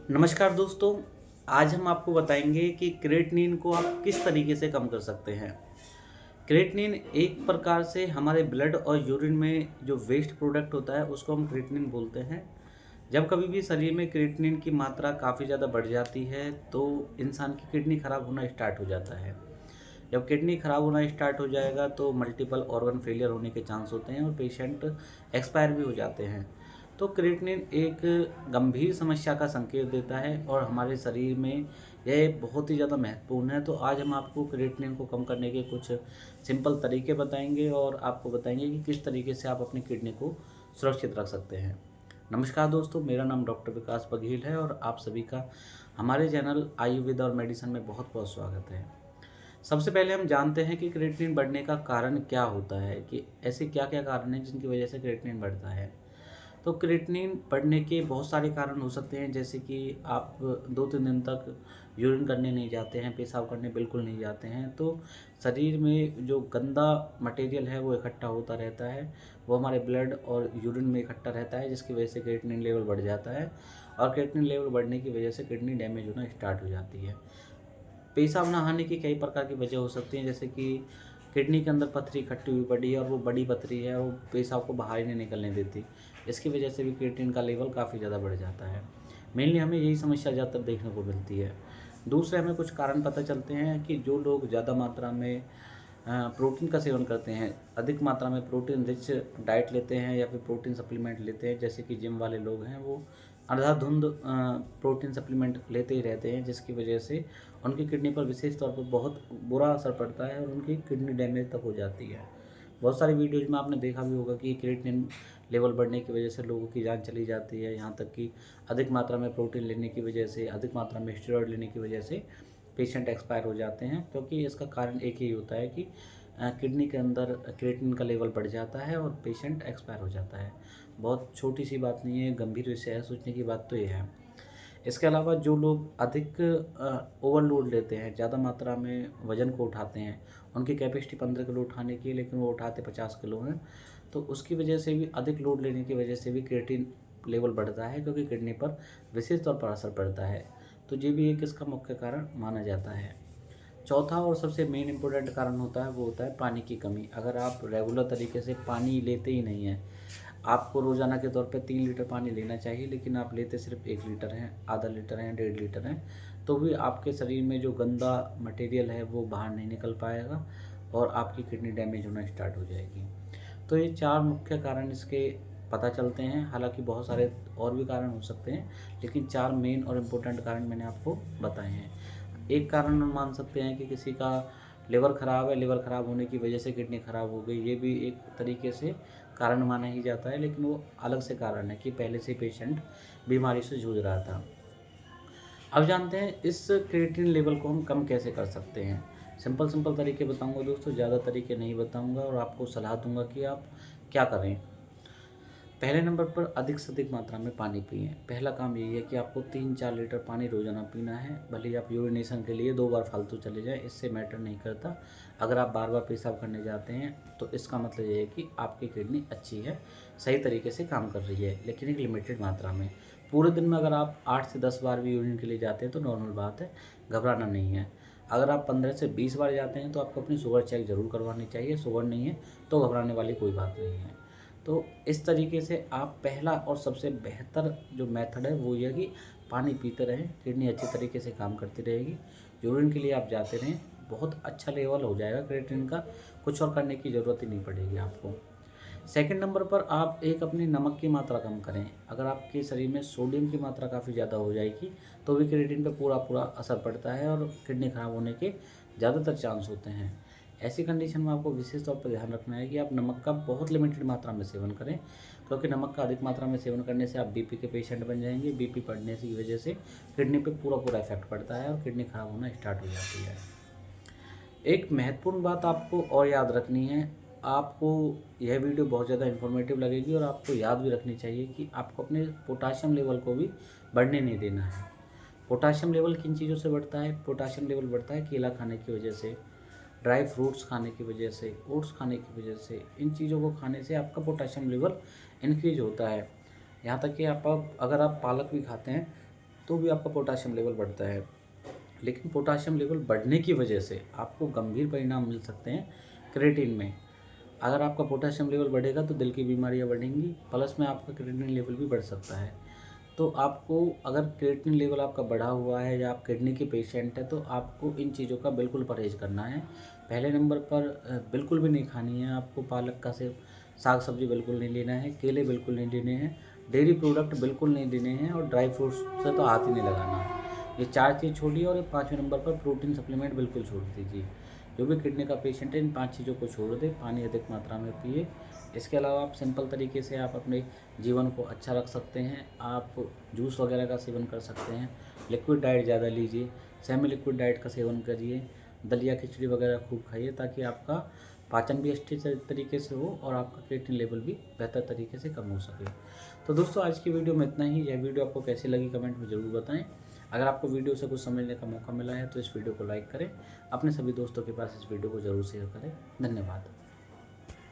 नमस्कार दोस्तों, आज हम आपको बताएँगे कि क्रेटिनिन को आप किस तरीके से कम कर सकते हैं। क्रेटिनिन एक प्रकार से हमारे ब्लड और यूरिन में जो वेस्ट प्रोडक्ट होता है उसको हम क्रेटिनिन बोलते हैं। जब कभी भी शरीर में क्रेटिनिन की मात्रा काफ़ी ज़्यादा बढ़ जाती है तो इंसान की किडनी खराब होना स्टार्ट हो जाता है। जब किडनी खराब होना स्टार्ट हो जाएगा तो मल्टीपल ऑर्गन फेलियर होने के चांस होते हैं और पेशेंट एक्सपायर भी हो जाते हैं। तो क्रेटिनिन एक गंभीर समस्या का संकेत देता है और हमारे शरीर में यह बहुत ही ज़्यादा महत्वपूर्ण है। तो आज हम आपको क्रेटिनिन को कम करने के कुछ सिंपल तरीके बताएंगे और आपको बताएंगे कि किस तरीके से आप अपनी किडनी को सुरक्षित रख सकते हैं। नमस्कार दोस्तों, मेरा नाम डॉक्टर विकास बघेल है और आप सभी का हमारे चैनल आयुर्वेदा और मेडिसिन में बहुत बहुत स्वागत है। सबसे पहले हम जानते हैं कि क्रेटिनिन बढ़ने का कारण क्या होता है, कि ऐसे क्या-क्या कारण हैं जिनकी वजह से क्रेटिनिन बढ़ता है। तो क्रेटिनिन बढ़ने के बहुत सारे कारण हो सकते हैं, जैसे कि आप 2-3 दिन तक यूरिन करने नहीं जाते हैं, पेशाब करने बिल्कुल नहीं जाते हैं, तो शरीर में जो गंदा मटेरियल है वो इकट्ठा होता रहता है, वो हमारे ब्लड और यूरिन में इकट्ठा रहता है जिसकी वजह से क्रेटिनिन लेवल बढ़ जाता है और क्रेटिनिन लेवल बढ़ने की वजह से किडनी डैमेज होना स्टार्ट हो जाती है। पेशाब ना आने की कई प्रकार की वजह हो सकती हैं, जैसे कि किडनी के अंदर पथरी इकट्ठी हुई पड़ी है और वो बड़ी पथरी है और पेशाब को बाहर ही नहीं निकलने देती। इसकी वजह से भी क्रिएटिनिन का लेवल काफ़ी ज़्यादा बढ़ जाता है। मेनली हमें यही समस्या ज़्यादातर देखने को मिलती है। दूसरे हमें कुछ कारण पता चलते हैं कि जो लोग ज़्यादा मात्रा में प्रोटीन का सेवन करते हैं, अधिक मात्रा में प्रोटीन रिच डाइट लेते हैं या फिर प्रोटीन सप्लीमेंट लेते हैं, जैसे कि जिम वाले लोग हैं, वो अंधाधुंध प्रोटीन सप्लीमेंट लेते ही रहते हैं, जिसकी वजह से उनकी किडनी पर विशेष तौर पर बहुत बुरा असर पड़ता है और उनकी किडनी डैमेज तक हो जाती है। बहुत सारी वीडियोज़ में आपने देखा भी होगा कि क्रिएटिनिन लेवल बढ़ने की वजह से लोगों की जान चली जाती है, यहाँ तक कि अधिक मात्रा में प्रोटीन लेने की वजह से, अधिक मात्रा में स्टेरॉयड लेने की वजह से पेशेंट एक्सपायर हो जाते हैं, क्योंकि इसका कारण एक ही होता है कि किडनी के अंदर क्रिएटिनिन का लेवल बढ़ जाता है और पेशेंट एक्सपायर हो जाता है। बहुत छोटी सी बात नहीं है, गंभीर विषय है, सोचने की बात तो ये है। इसके अलावा जो लोग अधिक ओवरलोड लेते हैं, ज़्यादा मात्रा में वज़न को उठाते हैं, उनकी कैपेसिटी 15 किलो उठाने की है लेकिन वो उठाते 50 किलो हैं, तो उसकी वजह से भी, अधिक लोड लेने की वजह से भी क्रिएटिन लेवल बढ़ता है, क्योंकि किडनी पर विशेष तौर पर असर पड़ता है। तो ये भी एक इसका मुख्य कारण माना जाता है। चौथा और सबसे मेन इम्पोर्टेंट कारण होता है, वो होता है पानी की कमी। अगर आप रेगुलर तरीके से पानी लेते ही नहीं हैं, आपको रोज़ाना के तौर पे 3 लीटर पानी लेना चाहिए लेकिन आप लेते सिर्फ 1 लीटर हैं, आधा लीटर हैं, 1.5 लीटर हैं, तो भी आपके शरीर में जो गंदा मटेरियल है वो बाहर नहीं निकल पाएगा और आपकी किडनी डैमेज होना स्टार्ट हो जाएगी। तो ये 4 मुख्य कारण इसके पता चलते हैं, हालाँकि बहुत सारे और भी कारण हो सकते हैं, लेकिन 4 मेन और इम्पोर्टेंट कारण मैंने आपको बताए हैं। एक कारण हम मान सकते हैं कि किसी का लिवर ख़राब है, लिवर ख़राब होने की वजह से किडनी ख़राब हो गई, ये भी एक तरीके से कारण माना ही जाता है, लेकिन वो अलग से कारण है कि पहले से पेशेंट बीमारी से जूझ रहा था। अब जानते हैं इस क्रिएटिनिन लेवल को हम कम कैसे कर सकते हैं। सिंपल सिंपल तरीके बताऊंगा दोस्तों, ज़्यादा तरीके नहीं बताऊंगा और आपको सलाह दूंगा कि आप क्या करें। पहले नंबर पर अधिक से अधिक मात्रा में पानी पिएँ। पहला काम यही है कि आपको 3-4 लीटर पानी रोज़ाना पीना है। भले ही आप यूरिनेशन के लिए 2 बार फालतू चले जाएँ, इससे मैटर नहीं करता। अगर आप बार-बार पेशाब करने जाते हैं तो इसका मतलब ये है कि आपकी किडनी अच्छी है, सही तरीके से काम कर रही है, लेकिन एक लिमिटेड मात्रा में। पूरे दिन में अगर आप 8 से 10 बार भी यूरिन के लिए जाते हैं तो नॉर्मल बात है, घबराना नहीं है। अगर आप 15 से 20 बार जाते हैं तो आपको अपनी शुगर चेक ज़रूर करवानी चाहिए। शुगर नहीं है तो घबराने वाली कोई बात नहीं है। तो इस तरीके से आप, पहला और सबसे बेहतर जो मेथड है वो ये है कि पानी पीते रहें, किडनी अच्छी तरीके से काम करती रहेगी। यूरिन के लिए आप जाते रहें, बहुत अच्छा लेवल हो जाएगा क्रिएटिनिन का, कुछ और करने की ज़रूरत ही नहीं पड़ेगी आपको। सेकंड नंबर पर आप एक अपनी नमक की मात्रा कम करें। अगर आपके शरीर में सोडियम की मात्रा काफ़ी ज़्यादा हो जाएगी तो भी क्रिएटिनिन पे पूरा असर पड़ता है और किडनी खराब होने के ज़्यादातर चांस होते हैं। ऐसी कंडीशन में आपको विशेष तौर पर ध्यान रखना है कि आप नमक का बहुत लिमिटेड मात्रा में सेवन करें, क्योंकि नमक का अधिक मात्रा में सेवन करने से आप बीपी के पेशेंट बन जाएंगे। बीपी बढ़ने की वजह से किडनी पे पूरा इफेक्ट पड़ता है और किडनी खराब होना स्टार्ट हो जाती है। एक महत्वपूर्ण बात आपको और याद रखनी है, आपको यह वीडियो बहुत ज़्यादा इन्फॉर्मेटिव लगेगी और आपको याद भी रखनी चाहिए कि आपको अपने पोटाशियम लेवल को भी बढ़ने नहीं देना है। पोटाशियम लेवल किन चीज़ों से बढ़ता है? पोटाशियम लेवल बढ़ता है केला खाने की वजह से, ड्राई फ्रूट्स खाने की वजह से, ओट्स खाने की वजह से। इन चीज़ों को खाने से आपका पोटाशियम लेवल इंक्रीज होता है। यहाँ तक कि आप अगर आप पालक भी खाते हैं तो भी आपका पोटाशियम लेवल बढ़ता है। लेकिन पोटाशियम लेवल बढ़ने की वजह से आपको गंभीर परिणाम मिल सकते हैं क्रिएटिन में। अगर आपका पोटाशियम लेवल बढ़ेगा तो दिल की बीमारियां बढ़ेंगी, प्लस में आपका क्रिएटिन लेवल भी बढ़ सकता है। तो आपको अगर क्रिएटिन लेवल आपका बढ़ा हुआ है या आप किडनी के पेशेंट हैं तो आपको इन चीज़ों का बिल्कुल परहेज़ करना है। पहले नंबर पर बिल्कुल भी नहीं खानी है आपको पालक का सेव, साग सब्ज़ी बिल्कुल नहीं लेना है, केले बिल्कुल नहीं लेने हैं, डेयरी प्रोडक्ट बिल्कुल नहीं लेने हैं और ड्राई फ्रूट्स से तो हाथ ही नहीं लगाना। ये 4 चीज़ छोड़िए और 5वें नंबर पर प्रोटीन सप्लीमेंट बिल्कुल छोड़ दीजिए। जो भी किडनी का पेशेंट है इन 5 चीज़ों को छोड़ दें, पानी अधिक मात्रा में पिए। इसके अलावा आप सिंपल तरीके से आप अपने जीवन को अच्छा रख सकते हैं। आप जूस वगैरह का सेवन कर सकते हैं, लिक्विड डाइट ज़्यादा लीजिए, सेमी लिक्विड डाइट का सेवन करिए, दलिया खिचड़ी वगैरह खूब खाइए ताकि आपका पाचन भी अच्छे तरीके से हो और आपका क्रिएटिन लेवल भी बेहतर तरीके से कम हो सके। तो दोस्तों आज की वीडियो में इतना ही। यह वीडियो आपको कैसी लगी कमेंट में ज़रूर बताएं। अगर आपको वीडियो से कुछ समझने का मौका मिला है तो इस वीडियो को लाइक करें, अपने सभी दोस्तों के पास इस वीडियो को ज़रूर शेयर करें। धन्यवाद।